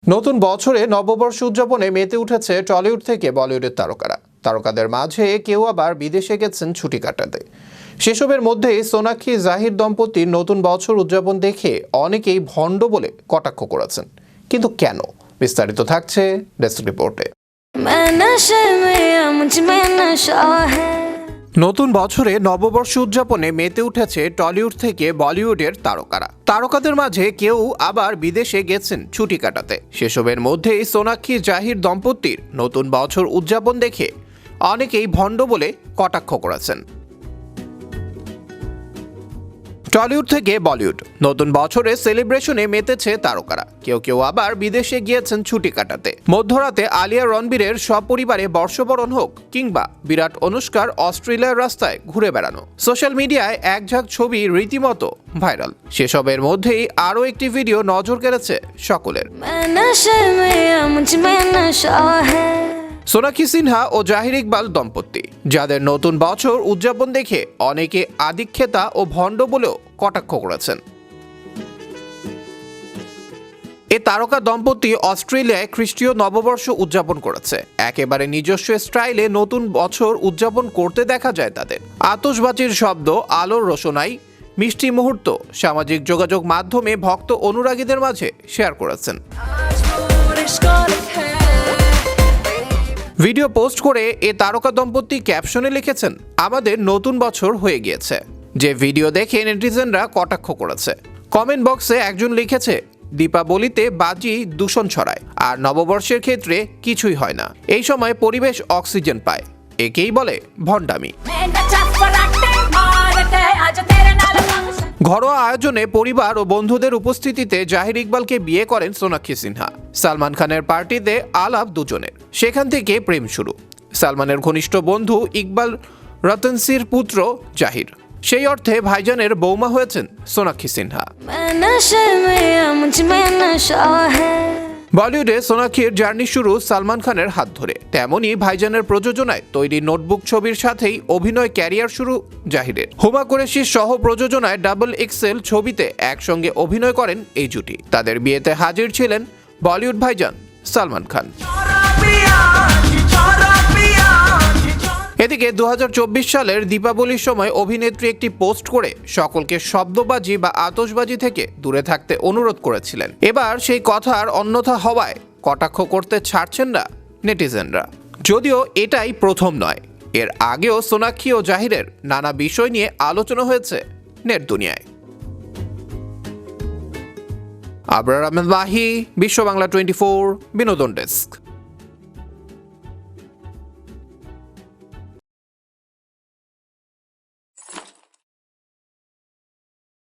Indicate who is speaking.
Speaker 1: নতুন বছরে নববর্ষ উদযাপনে মেতে উঠেছে টলিউড থেকে বলিউডের তারকারা। তারকাদের মাঝে কেউ আবার বিদেশে গেছেন ছুটি কাটাতে। সেসবের মধ্যেই সোনাক্ষী জাহির দম্পতির নতুন বছর উদযাপন দেখে অনেকেই ভণ্ড বলে কটাক্ষ করেছেন। কিন্তু কেন? বিস্তারিত থাকছে ডেস্ক রিপোর্টে। নতুন বছরে নববর্ষ উদযাপনে মেতে উঠেছে টলিউড থেকে বলিউডের তারকারা। তারকাদের মাঝে কেউ আবার বিদেশে গেছেন ছুটি কাটাতে। সেসবের মধ্যেই সোনাক্ষী জাহির দম্পতির নতুন বছর উদযাপন দেখে অনেকেই ভণ্ড বলে কটাক্ষ করেছেন। টলিউড থেকে বলিউড নতুন বছরে সেলিব্রেশনে মেতেছে তারকারা। কেউ কেউ আবার বিদেশে গিয়েছেন ছুটি কাটাতে। মধ্যরাতে আলিয়া রণবীরের সপরিবারে বর্ষবরণ হোক কিংবা বিরাট অনুষ্কার অস্ট্রেলিয়ার রাস্তায় ঘুরে বেড়ানো, সোশ্যাল মিডিয়ায় এক ঝাঁক ছবি রীতিমতো ভাইরাল। সেসবের মধ্যেই আরও একটি ভিডিও নজর কেড়েছে সকলের। সোনাক্ষী সিনহা ও জাহির ইকবাল দম্পতি, যাদের নতুন বছর উদযাপন দেখে অনেকে আদিক্ষেতা ও ভণ্ড বলেও কটাক্ষ করেছেন। এ তারকা দম্পতি অস্ট্রেলিয়ায় খ্রিস্টীয় নববর্ষ উদযাপন করেছে। একেবারে নিজস্ব স্টাইলে নতুন বছর উদযাপন করতে দেখা যায় তাদের। আতশবাজির শব্দ, আলোর রোশনাই, মিষ্টি মুহূর্ত সামাজিক যোগাযোগ মাধ্যমে ভক্ত অনুরাগীদের মাঝে শেয়ার করেছেন। ভিডিও পোস্ট করে এ তারকা দম্পতি ক্যাপশনে লিখেছেন, আমাদের নতুন বছর হয়ে গিয়েছে। যে ভিডিও দেখে নেটিজেনরা কটাক্ষ করেছে। কমেন্ট বক্সে একজন লিখেছে, দীপাবলিতে বাজি দূষণ ছড়ায়, আর নববর্ষের ক্ষেত্রে কিছুই হয় না। এই সময় পরিবেশ অক্সিজেন পায়, একেই বলে ভণ্ডামি। ঘরোয়া আয়োজনে পরিবার ও বন্ধুদের উপস্থিতিতে জাহির ইকবালকে বিয়ে করেন সোনাক্ষী সিনহা। সালমান খানের পার্টিতে আলাপ দুজনের, সেখান থেকে প্রেম শুরু। সালমানের ঘনিষ্ঠ বন্ধু ইকবাল রতনসির পুত্র জাহির, সেই অর্থে ভাইজানের বৌমা হয়েছেন সোনাক্ষী সিনহা। বলিউডে সোনাক্ষীর জার্নি শুরু সালমান খানের হাত ধরে, তেমনি ভাইজানের প্রযোজনায় তৈরি নোটবুক ছবির সাথেই অভিনয় ক্যারিয়ার শুরু জাহিরের। হুমা কুরেশির সহ প্রযোজনায় ডাবল এক্সেল ছবিতে একসঙ্গে অভিনয় করেন এই জুটি। তাদের বিয়েতে হাজির ছিলেন বলিউড ভাইজান সালমান খান। এদিকে 2024 সালের দীপাবলির সময় অভিনেত্রী একটি পোস্ট করে সকলকে শব্দবাজি বা আতশবাজি থেকে দূরে থাকতে অনুরোধ করেছিলেন। এবার সেই কথার অন্যথা হওয়ায় কটাক্ষ করতে ছাড়ছেন না নেটিজেনরা। যদিও এটাই প্রথম নয়, এর আগেও সোনাক্ষী ও জাহিরের নানা বিষয় নিয়ে আলোচনা হয়েছে নেট দুনিয়ায়। আবরার আহমেদ মাহি, বিশ্ব বাংলা 24, বিনোদন ডেস্ক।